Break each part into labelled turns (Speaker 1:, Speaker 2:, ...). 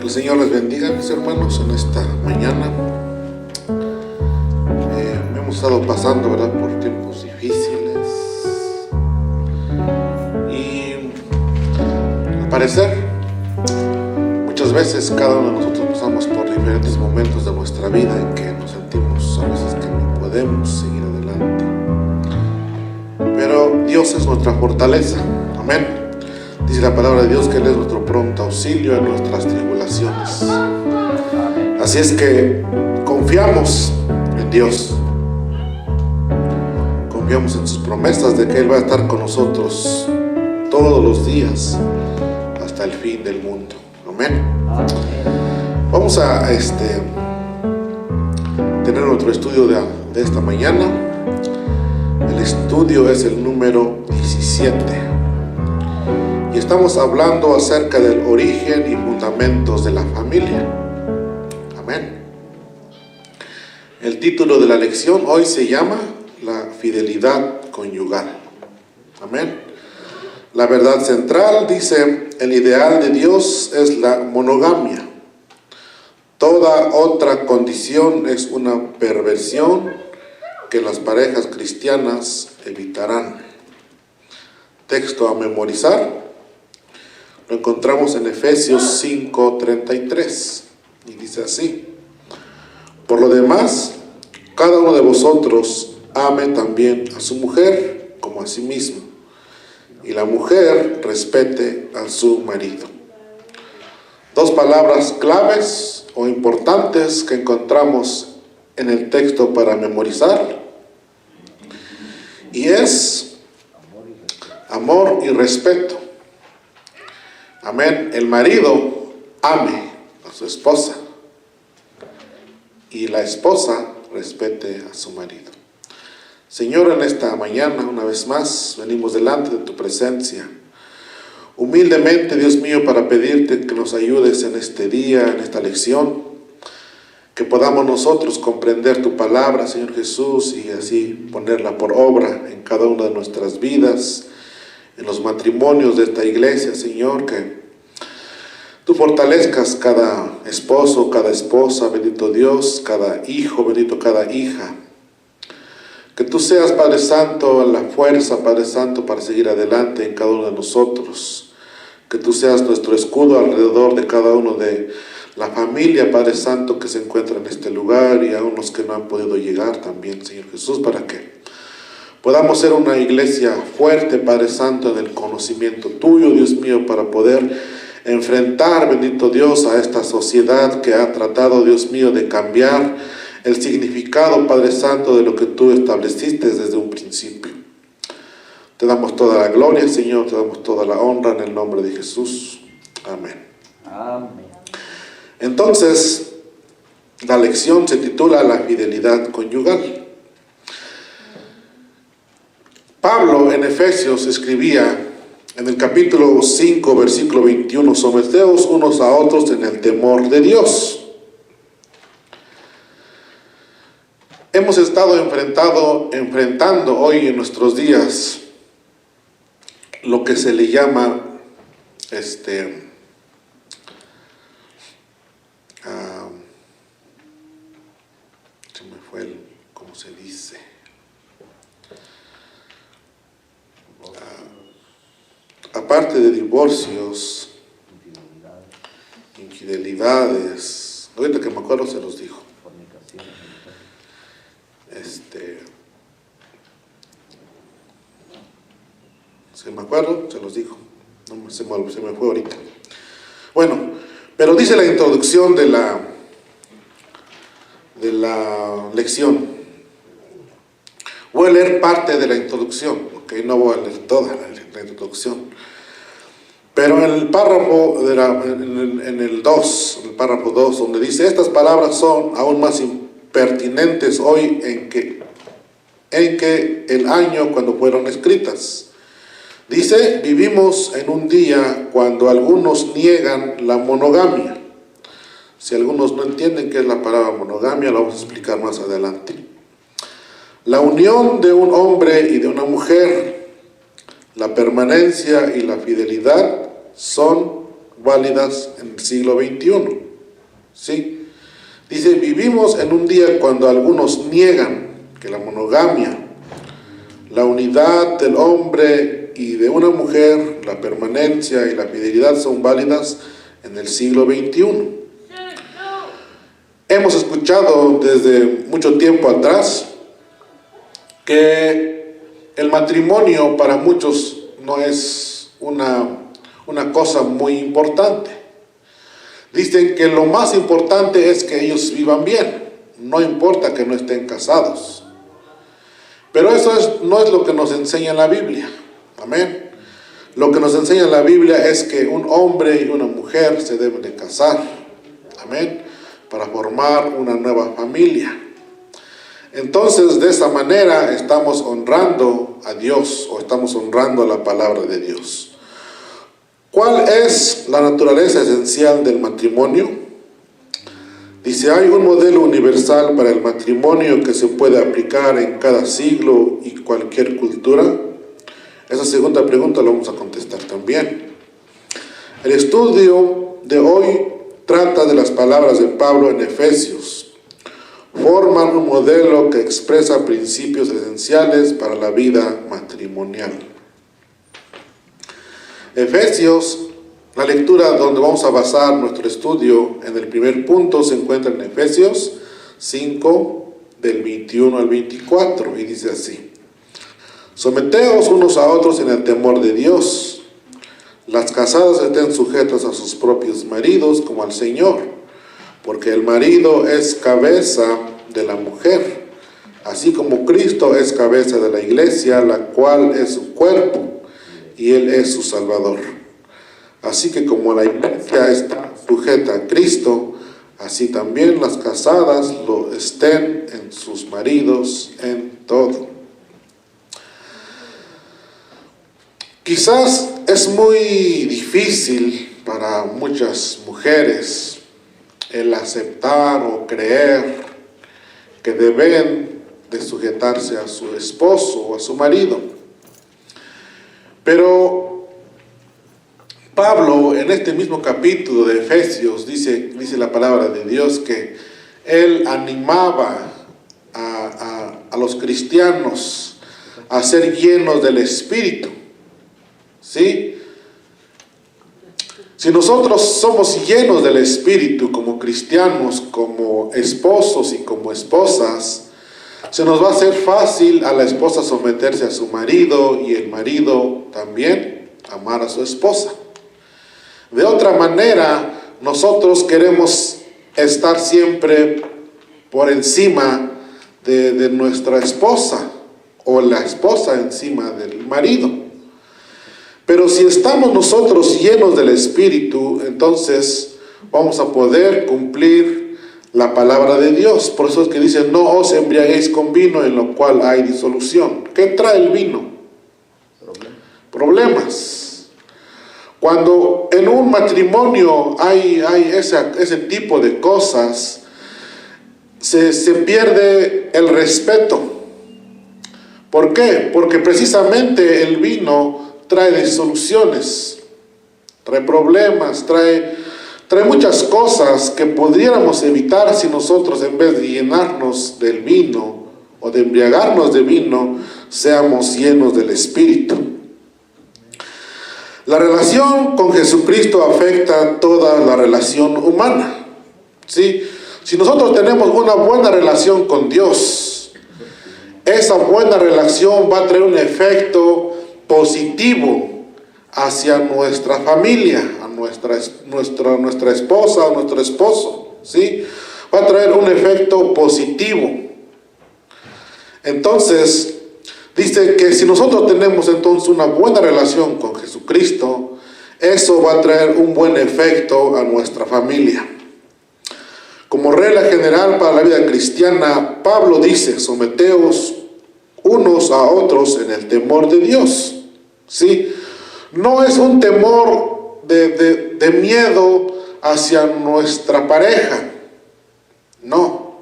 Speaker 1: el Señor les bendiga, mis hermanos, en esta mañana. Hemos estado pasando, ¿verdad?, por tiempos difíciles y al parecer muchas veces cada uno de nosotros pasamos por diferentes momentos de nuestra vida en que nos sentimos a veces que no podemos seguir adelante, pero Dios es nuestra fortaleza. Amén. Dice la palabra de Dios que Él es nuestro pronto auxilio en nuestras tribulaciones. Así es que confiamos en Dios, confiamos en sus promesas de que Él va a estar con nosotros todos los días hasta el fin del mundo. Amén. Vamos a tener nuestro estudio de esta mañana. El estudio es el número 17. Y estamos hablando acerca del origen y fundamentos de la familia. Amén. El título de la lección hoy se llama La fidelidad conyugal. Amén. La verdad central dice: el ideal de Dios es la monogamia. Toda otra condición es una perversión que las parejas cristianas evitarán. Texto a memorizar. Lo encontramos en Efesios 5:33 y dice así: por lo demás, cada uno de vosotros ame también a su mujer como a sí mismo, y la mujer respete a su marido. Dos palabras claves o importantes que encontramos en el texto para memorizar, y es amor y respeto. Amén. El marido ame a su esposa y la esposa respete a su marido. Señor, en esta mañana, una vez más, venimos delante de tu presencia, humildemente, Dios mío, para pedirte que nos ayudes en este día, en esta lección, que podamos nosotros comprender tu palabra, Señor Jesús, y así ponerla por obra en cada una de nuestras vidas, en los matrimonios de esta iglesia, Señor, que tú fortalezcas cada esposo, cada esposa, bendito Dios, cada hijo, bendito cada hija. Que tú seas, Padre Santo, la fuerza, Padre Santo, para seguir adelante en cada uno de nosotros. Que tú seas nuestro escudo alrededor de cada uno de la familia, Padre Santo, que se encuentra en este lugar, y aún los que no han podido llegar también, Señor Jesús, para que podamos ser una iglesia fuerte, Padre Santo, en el conocimiento tuyo, Dios mío, para poder enfrentar, bendito Dios, a esta sociedad que ha tratado, Dios mío, de cambiar el significado, Padre Santo, de lo que tú estableciste desde un principio. Te damos toda la gloria, Señor, te damos toda la honra en el nombre de Jesús. Amén.
Speaker 2: Amén.
Speaker 1: Entonces, la lección se titula La fidelidad conyugal. Pablo en Efesios escribía en el capítulo 5, versículo 21, someteos unos a otros en el temor de Dios. Hemos estado enfrentando hoy en nuestros días lo que se le llama ¿cómo se dice? Aparte de divorcios, infidelidades, ahorita que me acuerdo se los dijo. Si me acuerdo, se los dijo. No, se me fue ahorita. Bueno, pero dice la introducción de la lección. Voy a leer parte de la introducción, ok, no voy a leer toda la introducción. Pero en el párrafo, en el párrafo 2, donde dice: estas palabras son aún más pertinentes hoy en que el año cuando fueron escritas. Dice: vivimos en un día cuando algunos niegan la monogamia. Si algunos no entienden qué es la palabra monogamia, lo vamos a explicar más adelante. La unión de un hombre y de una mujer, la permanencia y la fidelidad son válidas en el siglo XXI. ¿Sí? Dice, vivimos en un día cuando algunos niegan que la monogamia, la unidad del hombre y de una mujer, la permanencia y la fidelidad son válidas en el siglo XXI. Hemos escuchado desde mucho tiempo atrás que el matrimonio para muchos no es una cosa muy importante. Dicen que lo más importante es que ellos vivan bien, no importa que no estén casados. Pero eso no es lo que nos enseña la Biblia. Amén. Lo que nos enseña la Biblia es que un hombre y una mujer se deben de casar. Amén. Para formar una nueva familia. Entonces, de esa manera estamos honrando a Dios o estamos honrando la palabra de Dios. ¿Cuál es la naturaleza esencial del matrimonio? Dice, hay un modelo universal para el matrimonio que se puede aplicar en cada siglo y cualquier cultura. Esa segunda pregunta la vamos a contestar también. El estudio de hoy trata de las palabras de Pablo en Efesios. Forman un modelo que expresa principios esenciales para la vida matrimonial. Efesios, la lectura donde vamos a basar nuestro estudio en el primer punto se encuentra en Efesios 5, del 21 al 24, y dice así: someteos unos a otros en el temor de Dios. Las casadas estén sujetas a sus propios maridos como al Señor, porque el marido es cabeza de la mujer, así como Cristo es cabeza de la iglesia, la cual es su cuerpo, y Él es su Salvador. Así que como la iglesia está sujeta a Cristo, así también las casadas lo estén en sus maridos en todo. Quizás es muy difícil para muchas mujeres el aceptar o creer que deben de sujetarse a su esposo o a su marido. Pero Pablo, en este mismo capítulo de Efesios, dice la palabra de Dios que él animaba a los cristianos a ser llenos del Espíritu. ¿Sí? Si nosotros somos llenos del Espíritu como cristianos, como esposos y como esposas, se nos va a hacer fácil a la esposa someterse a su marido y el marido también amar a su esposa. De otra manera, nosotros queremos estar siempre por encima de nuestra esposa o la esposa encima del marido. Pero si estamos nosotros llenos del Espíritu, entonces vamos a poder cumplir la palabra de Dios. Por eso es que dice, no os embriaguéis con vino en lo cual hay disolución. ¿Qué trae el vino? Problemas. Cuando en un matrimonio hay ese tipo de cosas, se pierde el respeto. ¿Por qué? Porque precisamente el vino trae disoluciones, trae problemas, trae muchas cosas que pudiéramos evitar si nosotros, en vez de llenarnos del vino o de embriagarnos de vino, seamos llenos del Espíritu. La relación con Jesucristo afecta toda la relación humana. ¿Sí? Si nosotros tenemos una buena relación con Dios, esa buena relación va a traer un efecto positivo hacia nuestra familia, a nuestra esposa, a nuestro esposo. ¿Sí? Va a traer un efecto positivo. Entonces, dice que si nosotros tenemos entonces una buena relación con Jesucristo, eso va a traer un buen efecto a nuestra familia. Como regla general para la vida cristiana, Pablo dice, someteos unos a otros en el temor de Dios. ¿Sí? No es un temor de miedo hacia nuestra pareja. No.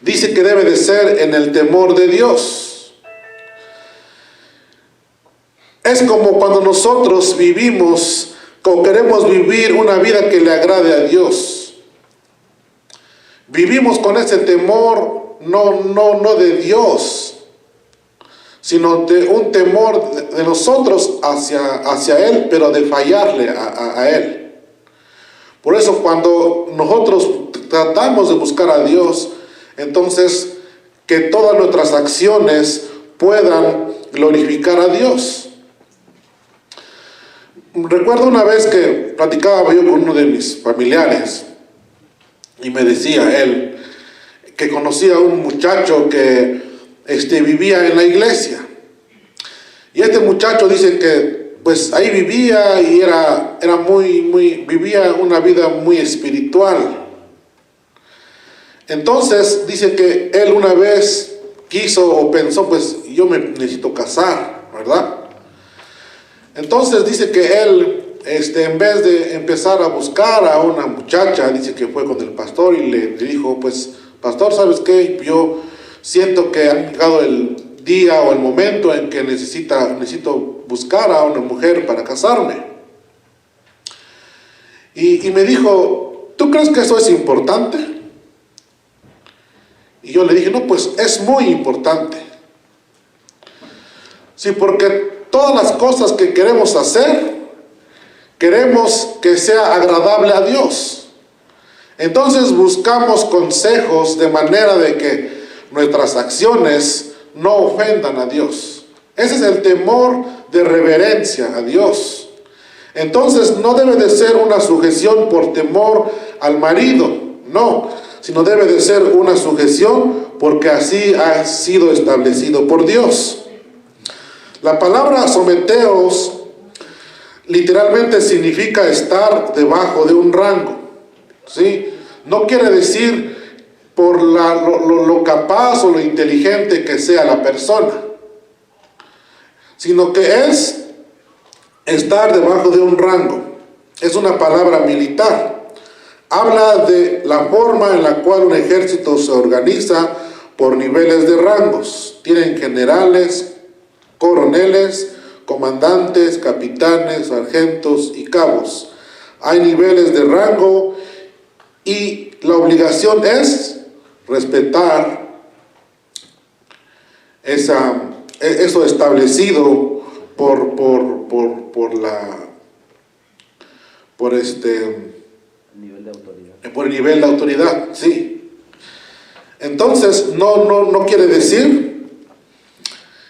Speaker 1: Dice que debe de ser en el temor de Dios. Es como cuando nosotros vivimos o queremos vivir una vida que le agrade a Dios. Vivimos con ese temor, no de Dios, sino de un temor de nosotros hacia Él, pero de fallarle a Él. Por eso cuando nosotros tratamos de buscar a Dios, entonces que todas nuestras acciones puedan glorificar a Dios. Recuerdo una vez que platicaba yo con uno de mis familiares y me decía él que conocía a un muchacho que vivía en la iglesia. Y este muchacho dice que pues ahí vivía y vivía una vida muy espiritual. Entonces dice que él una vez quiso o pensó, pues yo me necesito casar, ¿verdad? Entonces dice que él, en vez de empezar a buscar a una muchacha, dice que fue con el pastor y le dijo, pues, pastor, ¿sabes qué? Yo siento que ha llegado el día o el momento en que necesito buscar a una mujer para casarme. Y me dijo, ¿tú crees que eso es importante? Y yo le dije, no, pues es muy importante. Sí, porque todas las cosas que queremos hacer, queremos que sea agradable a Dios. Entonces buscamos consejos de manera de que nuestras acciones no ofendan a Dios. Ese es el temor de reverencia a Dios. Entonces no debe de ser una sujeción por temor al marido, no, sino debe de ser una sujeción porque así ha sido establecido por Dios. La palabra someteos literalmente significa estar debajo de un rango, ¿sí? No quiere decir por lo capaz o lo inteligente que sea la persona, sino que es estar debajo de un rango. Es una palabra militar. Habla de la forma en la cual un ejército se organiza por niveles de rangos. Tienen generales, coroneles, comandantes, capitanes, sargentos y cabos. Hay niveles de rango y la obligación es respetar eso establecido por el nivel de autoridad, sí. Entonces no quiere decir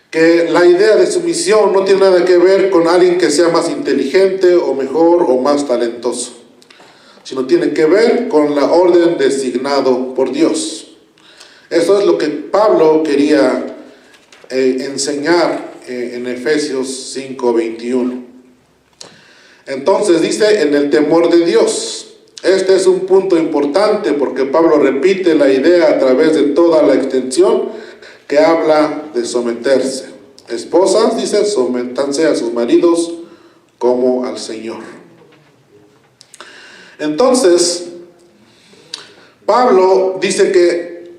Speaker 1: que la idea de sumisión no tiene nada que ver con alguien que sea más inteligente o mejor o más talentoso, sino tiene que ver con la orden designado por Dios. Eso es lo que Pablo quería enseñar en Efesios 5:21. Entonces dice, en el temor de Dios. Este es un punto importante porque Pablo repite la idea a través de toda la extensión que habla de someterse. Esposas, dice, sométanse a sus maridos como al Señor. Entonces, Pablo dice que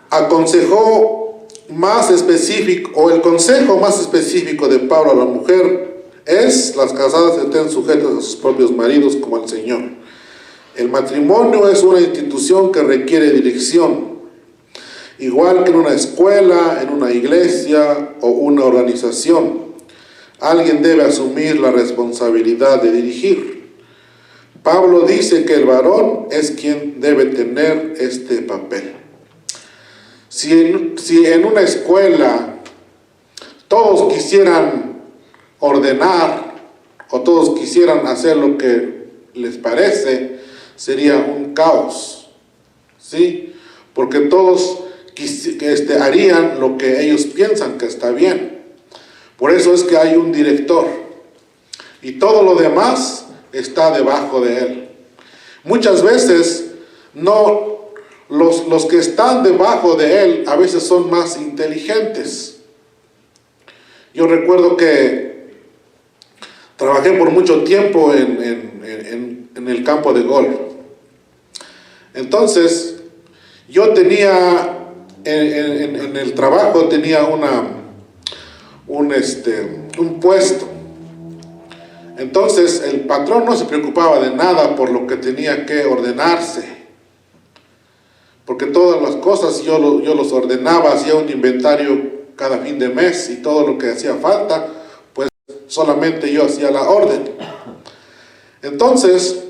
Speaker 1: aconsejó más específico, o el consejo más específico de Pablo a la mujer es: las casadas estén sujetas a sus propios maridos como al Señor. El matrimonio es una institución que requiere dirección, igual que en una escuela, en una iglesia o una organización. Alguien debe asumir la responsabilidad de dirigir. Pablo dice que el varón es quien debe tener este papel. Si en una escuela todos quisieran ordenar o todos quisieran hacer lo que les parece, sería un caos, ¿sí? Porque todos harían lo que ellos piensan que está bien. Por eso es que hay un director y todo lo demás está debajo de él. Muchas veces los que están debajo de él a veces son más inteligentes. Yo recuerdo que trabajé por mucho tiempo en el campo de golf. Entonces yo tenía en el trabajo tenía un puesto. Entonces el patrón no se preocupaba de nada por lo que tenía que ordenarse, porque todas las cosas yo los ordenaba, hacía un inventario cada fin de mes y todo lo que hacía falta, pues solamente yo hacía la orden. Entonces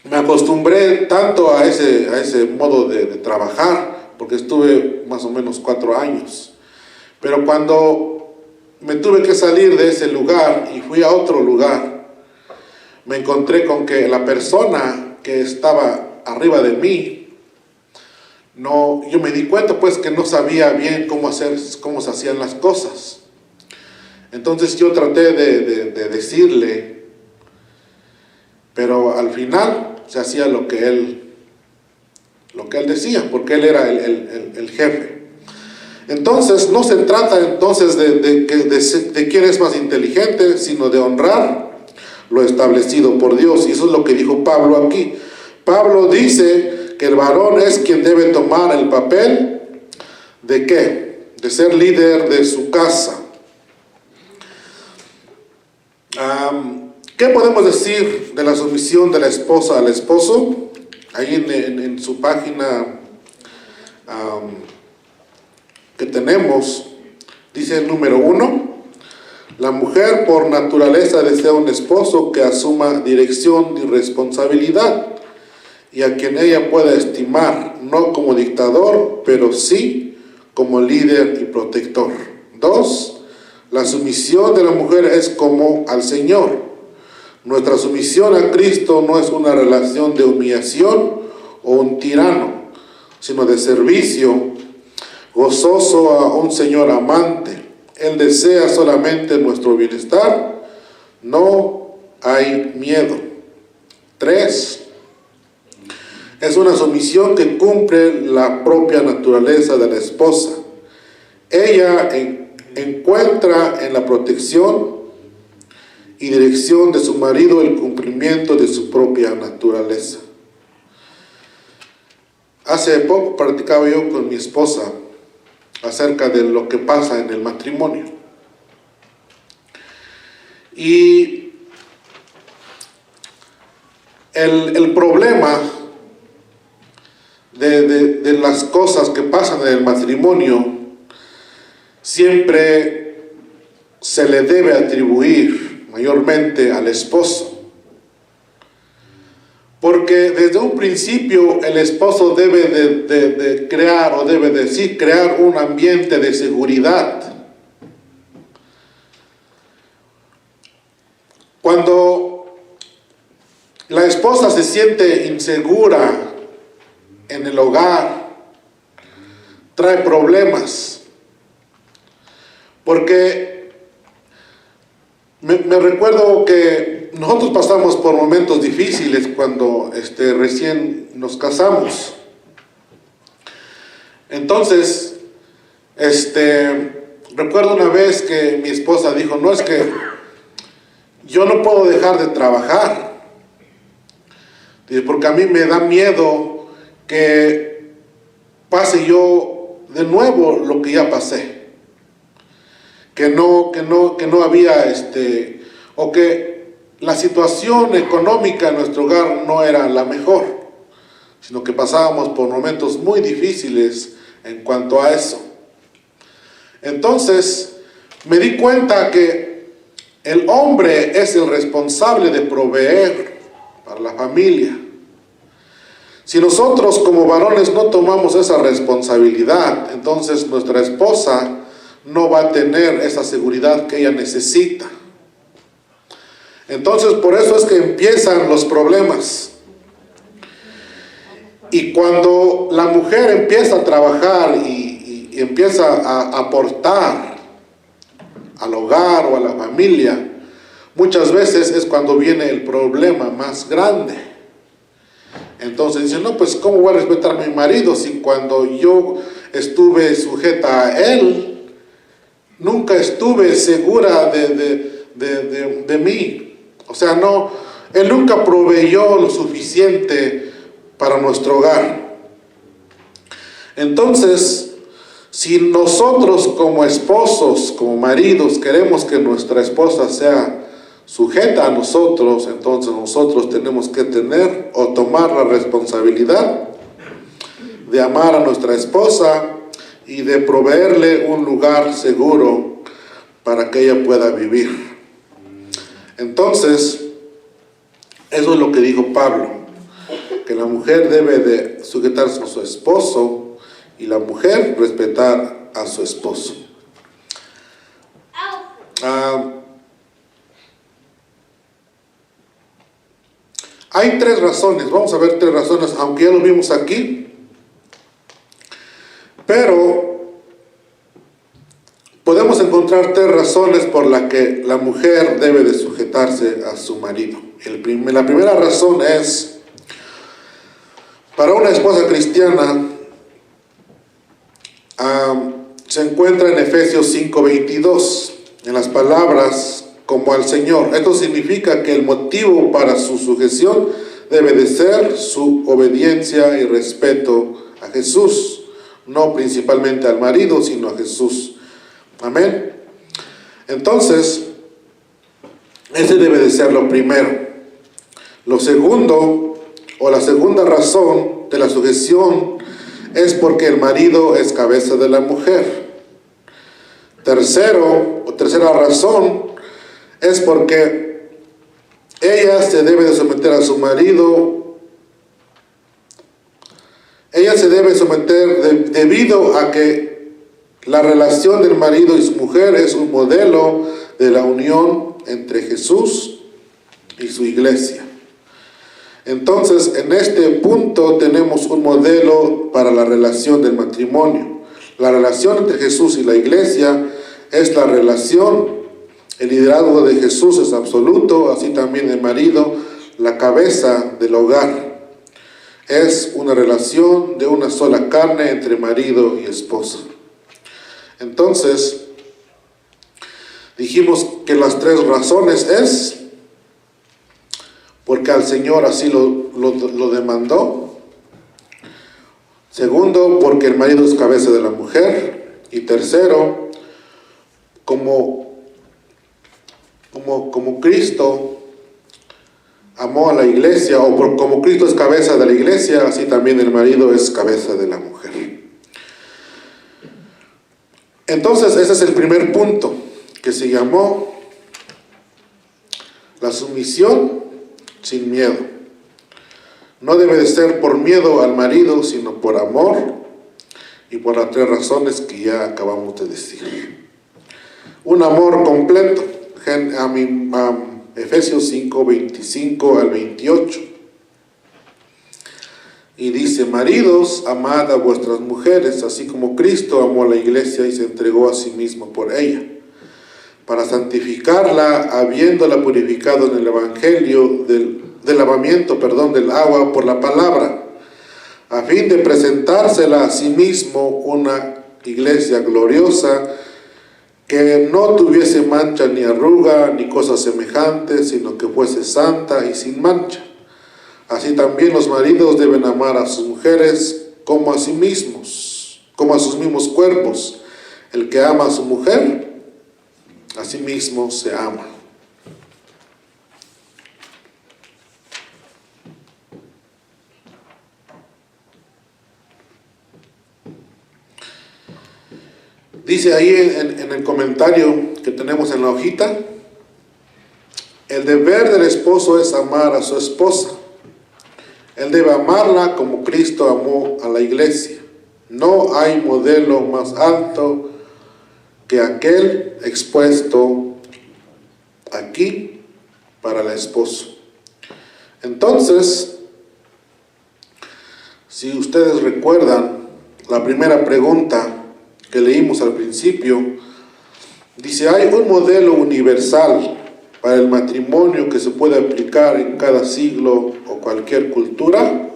Speaker 1: me acostumbré tanto a ese modo de trabajar, porque estuve más o menos 4 años. Pero cuando me tuve que salir de ese lugar y fui a otro lugar, me encontré con que la persona que estaba arriba de mí, yo me di cuenta pues que no sabía bien cómo se hacían las cosas. Entonces yo traté de decirle, pero al final se hacía lo que él decía, porque él era el jefe. Entonces no se trata entonces de quién es más inteligente, sino de honrar lo establecido por Dios. Y eso es lo que dijo Pablo aquí. Pablo dice que el varón es quien debe tomar el papel ¿de qué? De ser líder de su casa. ¿Qué podemos decir de la sumisión de la esposa al esposo? Ahí en su página que tenemos, dice el número 1, la mujer por naturaleza desea un esposo que asuma dirección y responsabilidad y a quien ella pueda estimar, no como dictador, pero sí como líder y protector. 2, la sumisión de la mujer es como al Señor. Nuestra sumisión a Cristo no es una relación de humillación o un tirano, sino de servicio gozoso a un Señor amante. Él desea solamente nuestro bienestar, no hay miedo. 3, es una sumisión que cumple la propia naturaleza de la esposa. Ella encuentra en la protección y dirección de su marido el cumplimiento de su propia naturaleza. Hace poco practicaba yo con mi esposa acerca de lo que pasa en el matrimonio. Y el problema de las cosas que pasan en el matrimonio siempre se le debe atribuir mayormente al esposo. Porque desde un principio el esposo debe de crear, o debe de sí crear un ambiente de seguridad. Cuando la esposa se siente insegura en el hogar, trae problemas. Porque me recuerdo que nosotros pasamos por momentos difíciles cuando recién nos casamos. Entonces, recuerdo una vez que mi esposa dijo, no, es que yo no puedo dejar de trabajar, porque a mí me da miedo que pase yo de nuevo lo que ya pasé. Que no había, o que la situación económica en nuestro hogar no era la mejor, sino que pasábamos por momentos muy difíciles en cuanto a eso. Entonces, me di cuenta que el hombre es el responsable de proveer para la familia. Si nosotros como varones no tomamos esa responsabilidad, entonces nuestra esposa no va a tener esa seguridad que ella necesita. Entonces, por eso es que empiezan los problemas. Y cuando la mujer empieza a trabajar y empieza a aportar al hogar o a la familia, muchas veces es cuando viene el problema más grande. Entonces dice, no, pues ¿cómo voy a respetar a mi marido si cuando yo estuve sujeta a él, nunca estuve segura de mí? O sea, no, él nunca proveyó lo suficiente para nuestro hogar. Entonces, si nosotros como esposos, como maridos, queremos que nuestra esposa sea sujeta a nosotros, entonces nosotros tenemos que tener o tomar la responsabilidad de amar a nuestra esposa y de proveerle un lugar seguro para que ella pueda vivir. Entonces, eso es lo que dijo Pablo, que la mujer debe de sujetarse a su esposo y la mujer respetar a su esposo. Hay 3 razones, vamos a ver 3 razones, aunque ya lo vimos aquí, pero podemos encontrar 3 razones por las que la mujer debe de sujetarse a su marido. La primera razón es, para una esposa cristiana, se encuentra en Efesios 5:22, en las palabras como al Señor. Esto significa que el motivo para su sujeción debe de ser su obediencia y respeto a Jesús, no principalmente al marido, sino a Jesús. Amén. Entonces, ese debe de ser lo primero. Lo segundo, o la segunda razón de la sujeción, es porque el marido es cabeza de la mujer. Tercera razón, es porque ella se debe de someter a su marido. Ella se debe someter debido a que la relación del marido y su mujer es un modelo de la unión entre Jesús y su iglesia. Entonces, en este punto tenemos un modelo para la relación del matrimonio. La relación entre Jesús y la iglesia es la relación. El liderazgo de Jesús es absoluto, así también el marido, la cabeza del hogar. Es una relación de una sola carne entre marido y esposa. Entonces, dijimos que las 3 razones es porque al Señor así lo demandó. Segundo, porque el marido es cabeza de la mujer. Y tercero, como Cristo amó a la iglesia, o como Cristo es cabeza de la iglesia, así también el marido es cabeza de la mujer. Entonces, ese es el primer punto, que se llamó la sumisión sin miedo. No debe de ser por miedo al marido, sino por amor y por las 3 razones que ya acabamos de decir. Un amor completo. Efesios 5:25 al 28. Y dice: maridos, amad a vuestras mujeres, así como Cristo amó a la iglesia y se entregó a sí mismo por ella, para santificarla, habiéndola purificado en el evangelio del lavamiento del agua por la palabra, a fin de presentársela a sí mismo una iglesia gloriosa, que no tuviese mancha ni arruga ni cosa semejante, sino que fuese santa y sin mancha. Así también los maridos deben amar a sus mujeres como a sí mismos, como a sus mismos cuerpos. El que ama a su mujer, a sí mismo se ama. Dice ahí en el comentario que tenemos en la hojita: el deber del esposo es amar a su esposa. Él debe amarla como Cristo amó a la iglesia. No hay modelo más alto que aquel expuesto aquí para el esposo. Entonces, si ustedes recuerdan la primera pregunta que leímos al principio, dice: ¿hay un modelo universal para el matrimonio que se puede aplicar en cada siglo o cualquier cultura?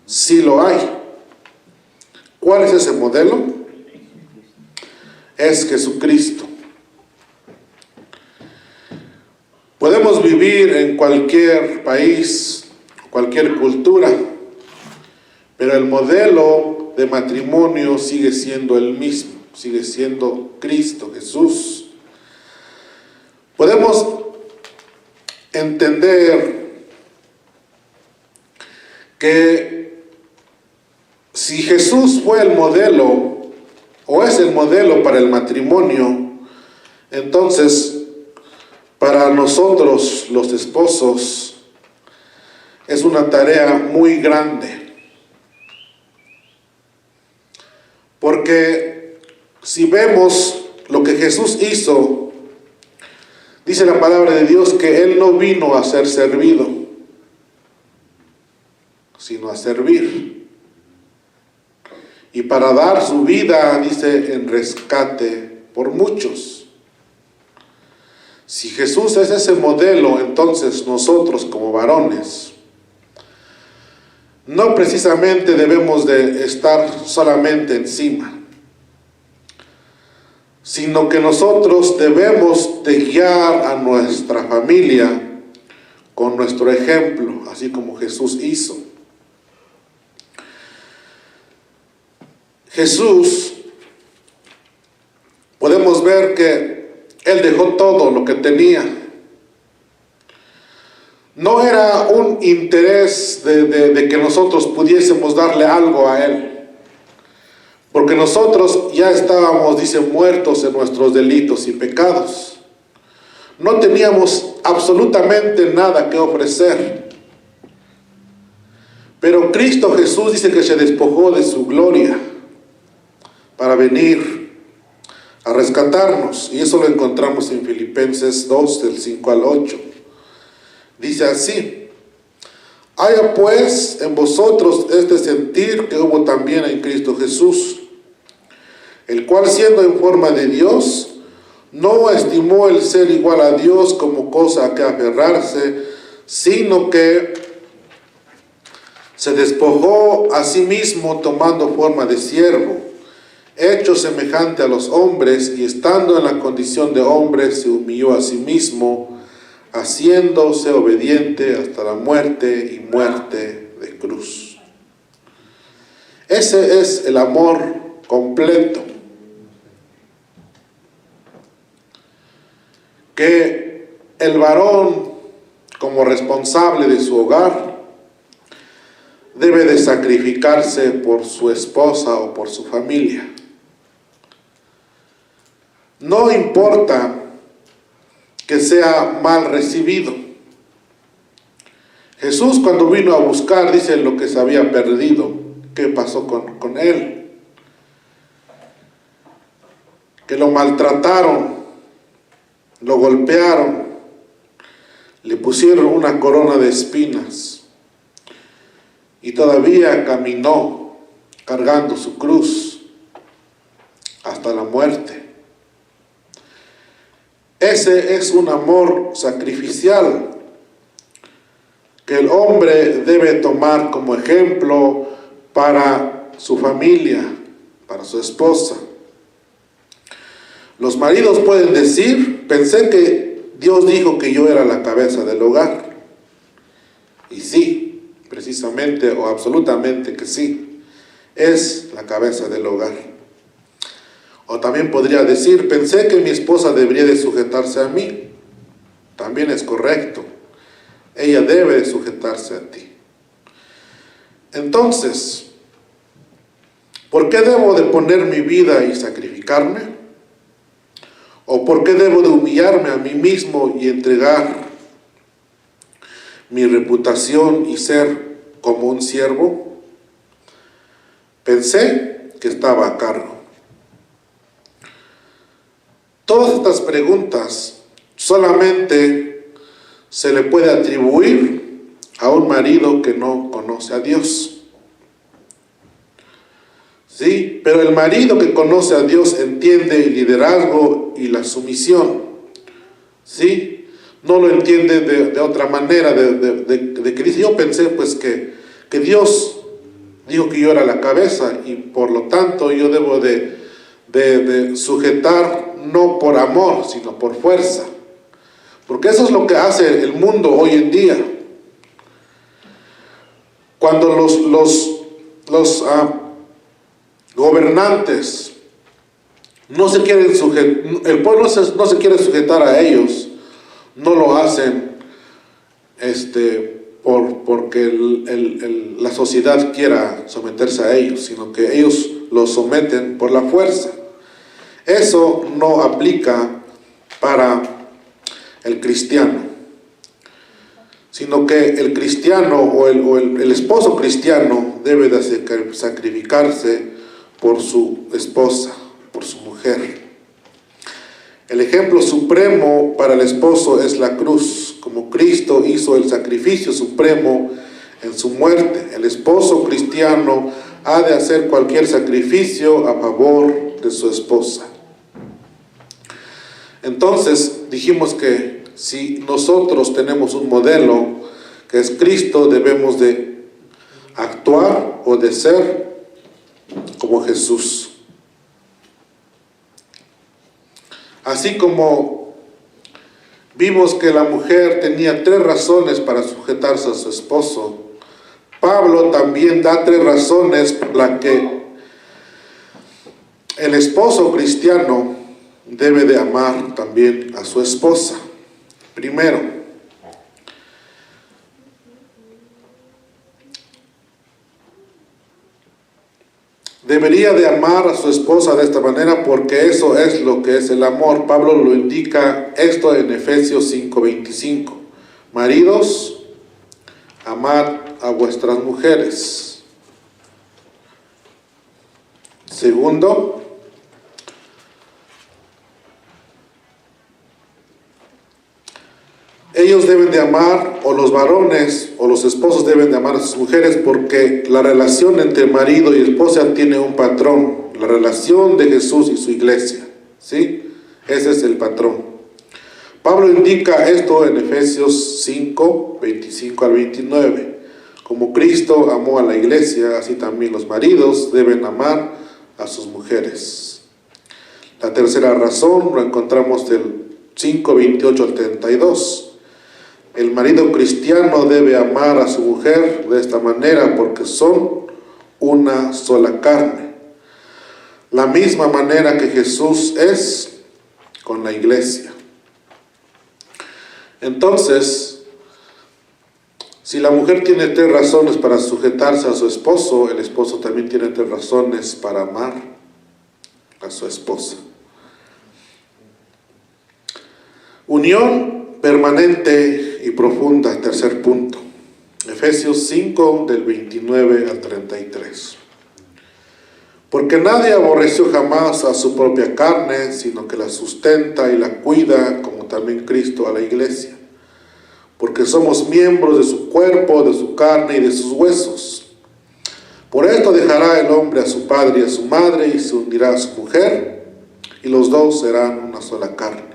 Speaker 1: Sí lo hay. ¿Cuál es ese modelo? Es Jesucristo. Podemos vivir en cualquier país, cualquier cultura, pero el modelo de matrimonio sigue siendo el mismo, sigue siendo Cristo Jesús. Podemos entender que si Jesús fue el modelo o es el modelo para el matrimonio, entonces para nosotros los esposos es una tarea muy grande. Porque si vemos lo que Jesús hizo, dice la palabra de Dios que Él no vino a ser servido, sino a servir. Y para dar su vida, dice, en rescate por muchos. Si Jesús es ese modelo, entonces nosotros como varones, no precisamente debemos de estar solamente encima, sino que nosotros debemos de guiar a nuestra familia con nuestro ejemplo, así como Jesús hizo. Jesús, podemos ver que Él dejó todo lo que tenía. No era un interés de que nosotros pudiésemos darle algo a Él, porque nosotros ya estábamos, dice, muertos en nuestros delitos y pecados. No teníamos absolutamente nada que ofrecer. Pero Cristo Jesús dice que se despojó de su gloria para venir a rescatarnos. Y eso lo encontramos en Filipenses 2, del 5 al 8. Dice así: haya pues en vosotros este sentir que hubo también en Cristo Jesús, el cual siendo en forma de Dios, no estimó el ser igual a Dios como cosa a que aferrarse, sino que se despojó a sí mismo tomando forma de siervo, hecho semejante a los hombres, y estando en la condición de hombre se humilló a sí mismo, haciéndose obediente hasta la muerte y muerte de cruz. Ese es el amor completo que el varón, como responsable de su hogar, debe de sacrificarse por su esposa o por su familia. No importa que sea mal recibido. Jesús, cuando vino a buscar, dice, lo que se había perdido. ¿Qué pasó con él? Que lo maltrataron, lo golpearon, le pusieron una corona de espinas y todavía caminó cargando su cruz hasta la muerte. Ese es un amor sacrificial que el hombre debe tomar como ejemplo para su familia, para su esposa. Los maridos pueden decir: pensé que Dios dijo que yo era la cabeza del hogar. Y sí, precisamente o absolutamente que sí, es la cabeza del hogar. O también podría decir: pensé que mi esposa debería de sujetarse a mí. También es correcto. Ella debe de sujetarse a ti. Entonces, ¿por qué debo de poner mi vida y sacrificarme? ¿O por qué debo de humillarme a mí mismo y entregar mi reputación y ser como un siervo? Pensé que estaba a cargo. Todas estas preguntas solamente se le puede atribuir a un marido que no conoce a Dios. Sí, pero el marido que conoce a Dios entiende el liderazgo y la sumisión. Sí, no lo entiende de otra manera, de que dice: yo pensé pues que Dios dijo que yo era la cabeza y por lo tanto yo debo de sujetar no por amor, sino por fuerza. Porque eso es lo que hace el mundo hoy en día. Cuando los gobernantes no se quieren el pueblo no se quiere sujetar a ellos, no lo hacen porque la sociedad quiera someterse a ellos, sino que ellos los someten por la fuerza. Eso no aplica para el cristiano, sino que el cristiano o el esposo cristiano debe de sacrificarse por su esposa, por su mujer. El ejemplo supremo para el esposo es la cruz. Como Cristo hizo el sacrificio supremo en su muerte, el esposo cristiano ha de hacer cualquier sacrificio a favor de su esposa. Entonces dijimos que si nosotros tenemos un modelo que es Cristo, debemos de actuar o de ser como Jesús. Así como vimos que la mujer tenía 3 razones para sujetarse a su esposo, Pablo también da 3 razones por las que el esposo cristiano debe de amar también a su esposa. Primero, debería de amar a su esposa de esta manera porque eso es lo que es el amor. Pablo lo indica esto en Efesios 5:25. Maridos, amad a vuestras mujeres. Segundo, ellos deben de amar, o los varones o los esposos deben de amar a sus mujeres porque la relación entre marido y esposa tiene un patrón, la relación de Jesús y su iglesia, ¿sí? Ese es el patrón. Pablo indica esto en Efesios 5:25 al 29. Como Cristo amó a la iglesia, así también los maridos deben amar a sus mujeres. La tercera razón lo encontramos del 5:28 al 32. El marido cristiano debe amar a su mujer de esta manera porque son una sola carne. La misma manera que Jesús es con la iglesia. Entonces, si la mujer tiene 3 razones para sujetarse a su esposo, el esposo también tiene 3 razones para amar a su esposa. Unión permanente y profunda, tercer punto. Efesios 5 del 29 al 33. Porque nadie aborreció jamás a su propia carne, sino que la sustenta y la cuida, como también Cristo a la iglesia. Porque somos miembros de su cuerpo, de su carne y de sus huesos. Por esto dejará el hombre a su padre y a su madre y se unirá a su mujer, y los dos serán una sola carne.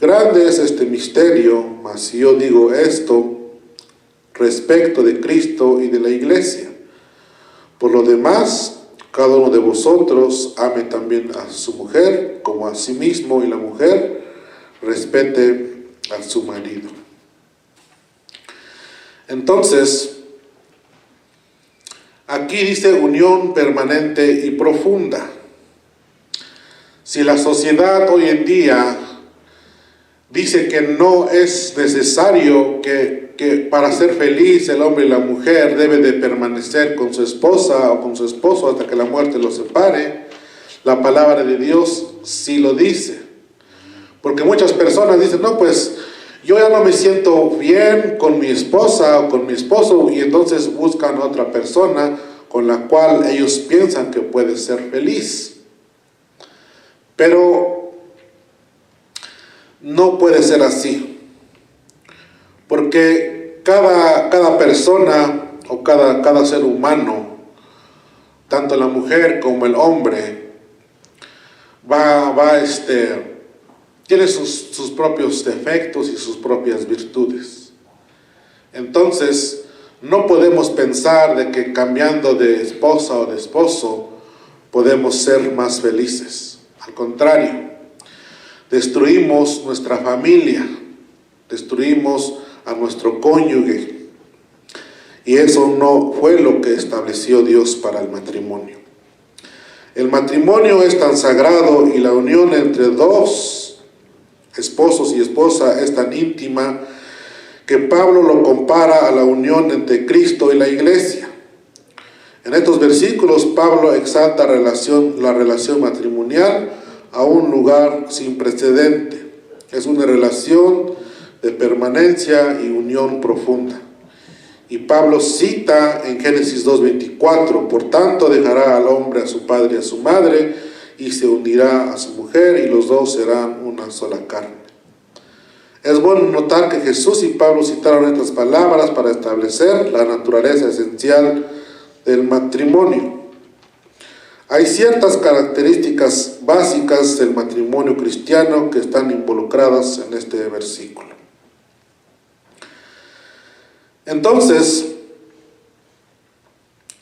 Speaker 1: Grande es este misterio, mas si yo digo esto respecto de Cristo y de la iglesia. Por lo demás, cada uno de vosotros ame también a su mujer como a sí mismo, y la mujer respete a su marido. Entonces, aquí dice unión permanente y profunda. Si la sociedad hoy en día dice que no es necesario que para ser feliz el hombre y la mujer debe de permanecer con su esposa o con su esposo hasta que la muerte los separe, la palabra de Dios sí lo dice. Porque muchas personas dicen, no, pues yo ya no me siento bien con mi esposa o con mi esposo, y entonces buscan otra persona con la cual ellos piensan que puede ser feliz. Pero no puede ser así, porque cada persona o cada ser humano, tanto la mujer como el hombre, tiene sus propios defectos y sus propias virtudes. Entonces, no podemos pensar de que cambiando de esposa o de esposo podemos ser más felices. Al contrario, destruimos nuestra familia, destruimos a nuestro cónyuge, y eso no fue lo que estableció Dios para el matrimonio. El matrimonio es tan sagrado y la unión entre 2 esposos y esposa es tan íntima que Pablo lo compara a la unión entre Cristo y la iglesia. En estos versículos Pablo exalta la relación matrimonial a un lugar sin precedente. Es una relación de permanencia y unión profunda. Y Pablo cita en Génesis 2:24, por tanto dejará al hombre a su padre y a su madre, y se unirá a su mujer, y los dos serán una sola carne. Es bueno notar que Jesús y Pablo citaron estas palabras para establecer la naturaleza esencial del matrimonio. Hay ciertas características básicas del matrimonio cristiano que están involucradas en este versículo. Entonces,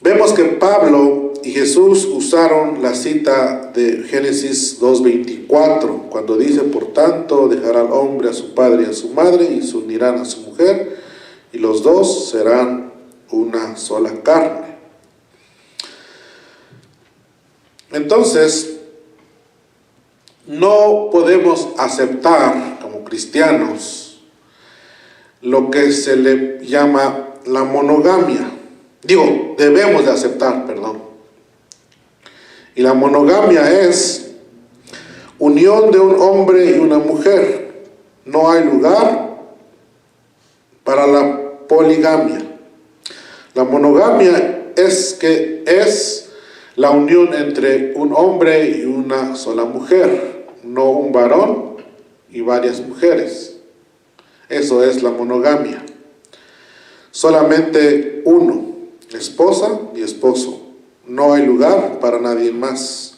Speaker 1: vemos que Pablo y Jesús usaron la cita de Génesis 2:24, cuando dice, por tanto, dejará al hombre a su padre y a su madre, y se unirán a su mujer, y los dos serán una sola carne. Entonces, no podemos aceptar como cristianos lo que se le llama la monogamia. Debemos de aceptar, perdón. Y la monogamia es unión de un hombre y una mujer. No hay lugar para la poligamia. La monogamia es la unión entre un hombre y una sola mujer, no un varón y varias mujeres. Eso es la monogamia. Solamente uno, esposa y esposo. No hay lugar para nadie más.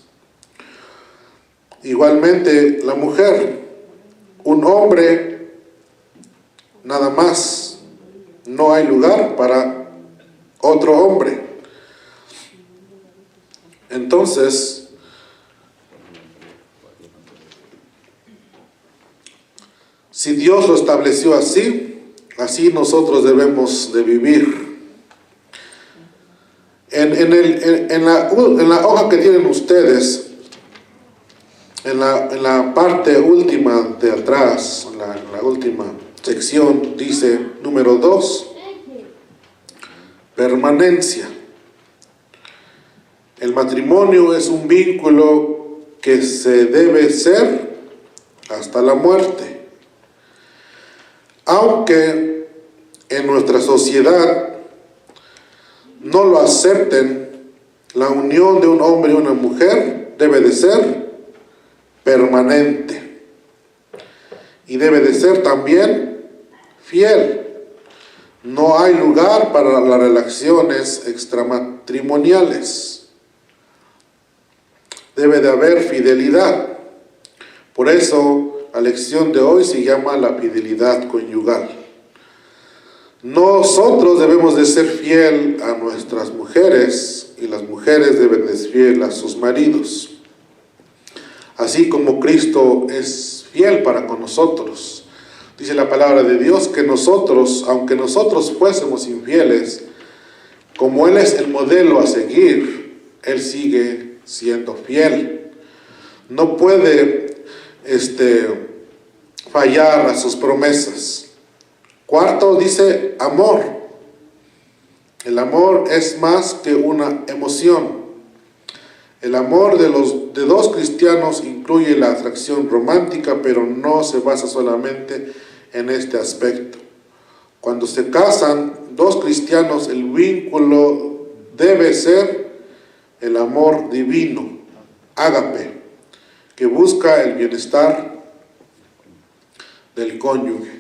Speaker 1: Igualmente la mujer, un hombre nada más. No hay lugar para otro hombre. Entonces, si Dios lo estableció así, así nosotros debemos de vivir. En la hoja que tienen ustedes, en la parte última de atrás, en la última sección, dice número 2, permanencia. El matrimonio es un vínculo que se debe ser hasta la muerte. Aunque en nuestra sociedad no lo acepten, la unión de un hombre y una mujer debe de ser permanente. Y debe de ser también fiel. No hay lugar para las relaciones extramatrimoniales. Debe de haber fidelidad. Por eso la lección de hoy se llama la fidelidad conyugal. Nosotros debemos de ser fiel a nuestras mujeres y las mujeres deben de ser fiel a sus maridos. Así como Cristo es fiel para con nosotros. Dice la palabra de Dios que nosotros, aunque nosotros fuésemos infieles, como Él es el modelo a seguir, Él sigue siendo fiel. No puede fallar a sus promesas. Cuarto, dice amor. El amor es más que una emoción. El amor de dos cristianos incluye la atracción romántica, pero no se basa solamente en este aspecto. Cuando se casan dos cristianos, el vínculo debe ser el amor divino, ágape, que busca el bienestar del cónyuge.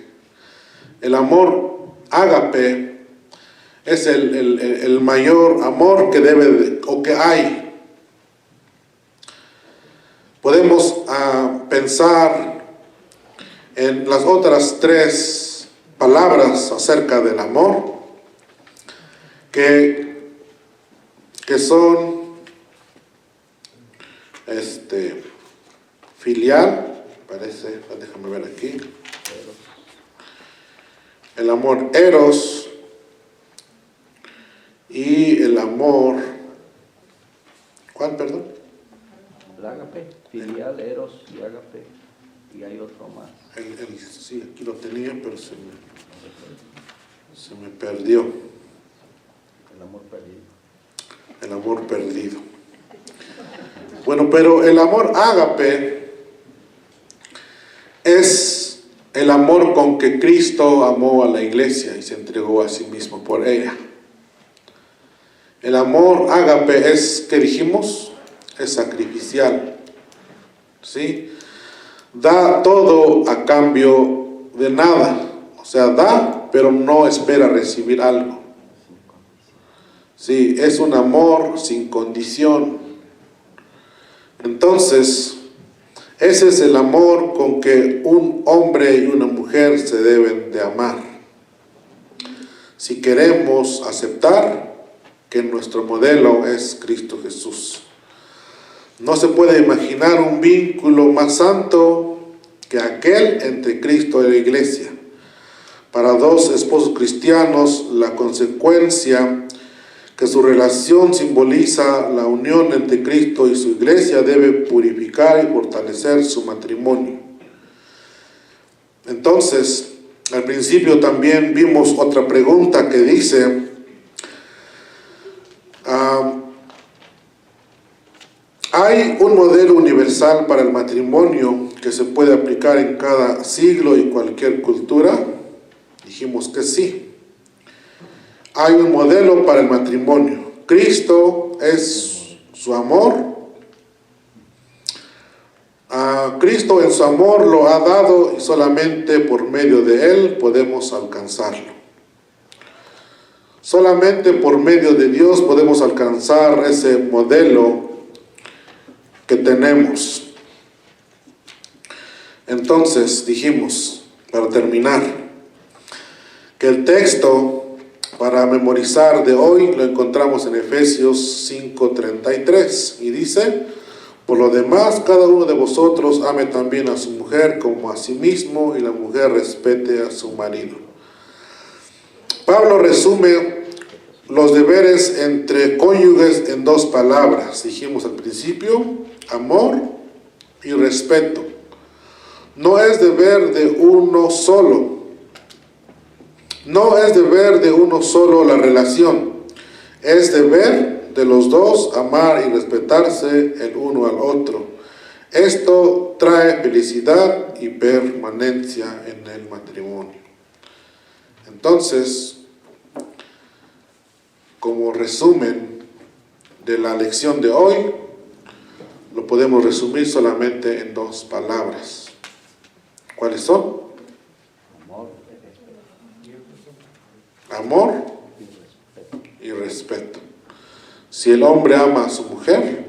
Speaker 1: El amor ágape es el mayor amor que que hay. Podemos pensar en las otras 3 palabras acerca del amor que son filial, parece, déjame ver aquí, el amor eros y el amor, ¿cuál, perdón?
Speaker 2: El ágape, filial, eros y ágape. Y hay otro más.
Speaker 1: Sí, aquí lo tenía, pero se me perdió.
Speaker 2: El amor perdido.
Speaker 1: El amor perdido. Bueno, pero el amor ágape es el amor con que Cristo amó a la iglesia y se entregó a sí mismo por ella. El amor ágape es, ¿qué dijimos? Es sacrificial. ¿Sí? Da todo a cambio de nada. O sea, da, pero no espera recibir algo. Sí, es un amor sin condición. Entonces, ese es el amor con que un hombre y una mujer se deben de amar. Si queremos aceptar que nuestro modelo es Cristo Jesús. No se puede imaginar un vínculo más santo que aquel entre Cristo y la iglesia. Para dos esposos cristianos, la consecuencia que su relación simboliza la unión entre Cristo y su iglesia debe purificar y fortalecer su matrimonio. Entonces, al principio también vimos otra pregunta que dice, ¿hay un modelo universal para el matrimonio que se puede aplicar en cada siglo y cualquier cultura? Dijimos que sí. Hay un modelo para el matrimonio. Cristo es su amor. Cristo en su amor lo ha dado y solamente por medio de Él podemos alcanzarlo. Solamente por medio de Dios podemos alcanzar ese modelo que tenemos. Entonces dijimos, para terminar, que el texto para memorizar de hoy lo encontramos en Efesios 5:33 y dice: por lo demás, cada uno de vosotros ame también a su mujer como a sí mismo, y la mujer respete a su marido. Pablo resume los deberes entre cónyuges en dos palabras. Dijimos al principio, amor y respeto. No es deber de uno solo. No es deber de uno solo la relación. Es deber de los dos amar y respetarse el uno al otro. Esto trae felicidad y permanencia en el matrimonio. Entonces, como resumen de la lección de hoy, lo podemos resumir solamente en dos palabras. ¿Cuáles son? Amor y respeto. Si el hombre ama a su mujer,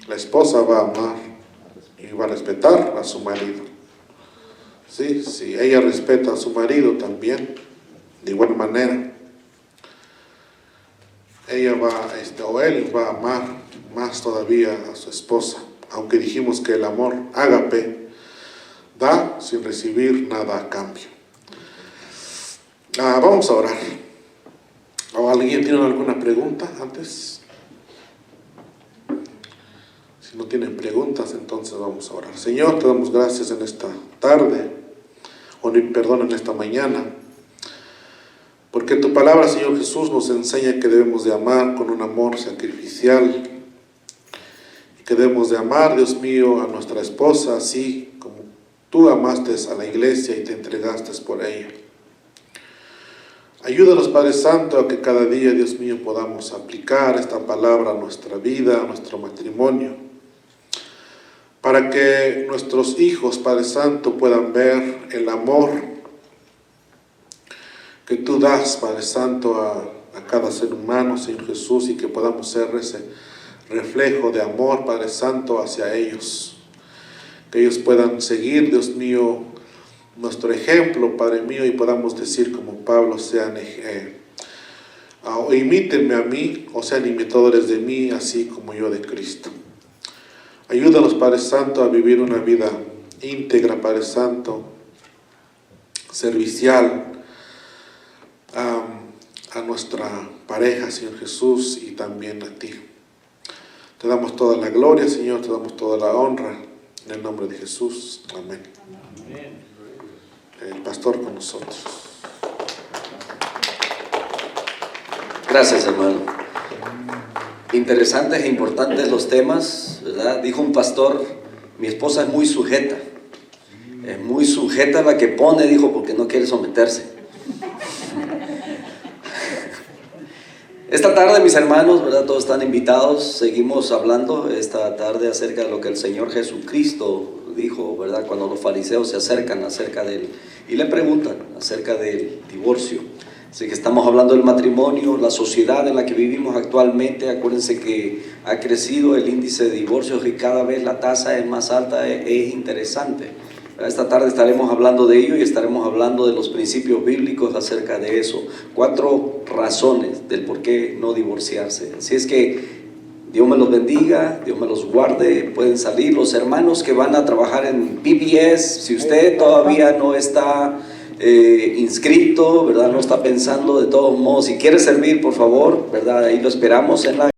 Speaker 1: la esposa va a amar y va a respetar a su marido. ¿Sí? Si ella respeta a su marido también, de igual manera, ella o él va a amar más todavía a su esposa. Aunque dijimos que el amor ágape da sin recibir nada a cambio. Vamos a orar. ¿O alguien tiene alguna pregunta antes? Si no tienen preguntas, entonces vamos a orar. Señor, te damos gracias en esta tarde, en esta mañana, porque tu palabra, Señor Jesús, nos enseña que debemos de amar con un amor sacrificial, y que debemos de amar, Dios mío, a nuestra esposa, así como tú amaste a la iglesia y te entregaste por ella. Ayúdanos, Padre Santo, a que cada día, Dios mío, podamos aplicar esta palabra a nuestra vida, a nuestro matrimonio, para que nuestros hijos, Padre Santo, puedan ver el amor que tú das, Padre Santo, a cada ser humano, Señor Jesús, y que podamos ser ese reflejo de amor, Padre Santo, hacia ellos. Que ellos puedan seguir, Dios mío, nuestro ejemplo, Padre mío, y podamos decir como Pablo, imítenme a mí, o sean imitadores de mí, así como yo de Cristo. Ayúdanos, Padre Santo, a vivir una vida íntegra, Padre Santo, servicial a nuestra pareja, Señor Jesús, y también a ti. Te damos toda la gloria, Señor, te damos toda la honra, En el nombre de Jesús. Amén. El pastor con nosotros.
Speaker 3: Gracias, hermano. Interesantes e importantes los temas, ¿verdad? Dijo un pastor, mi esposa es muy sujeta. Es muy sujeta la que pone, dijo, porque no quiere someterse. Esta tarde, mis hermanos, ¿verdad? Todos están invitados. Seguimos hablando esta tarde acerca de lo que el Señor Jesucristo dijo, ¿verdad? Cuando los fariseos se acercan acerca de él y le preguntan acerca del divorcio. Así que estamos hablando del matrimonio, la sociedad en la que vivimos actualmente. Acuérdense que ha crecido el índice de divorcios y cada vez la tasa es más alta. Es interesante. Esta tarde estaremos hablando de ello y estaremos hablando de los principios bíblicos acerca de eso. 4 razones del por qué no divorciarse. Así es que Dios me los bendiga, Dios me los guarde. Pueden salir los hermanos que van a trabajar en PBS. Si usted todavía no está inscrito, ¿verdad? No está pensando, de todos modos, si quiere servir, por favor, ¿verdad? Ahí lo esperamos en la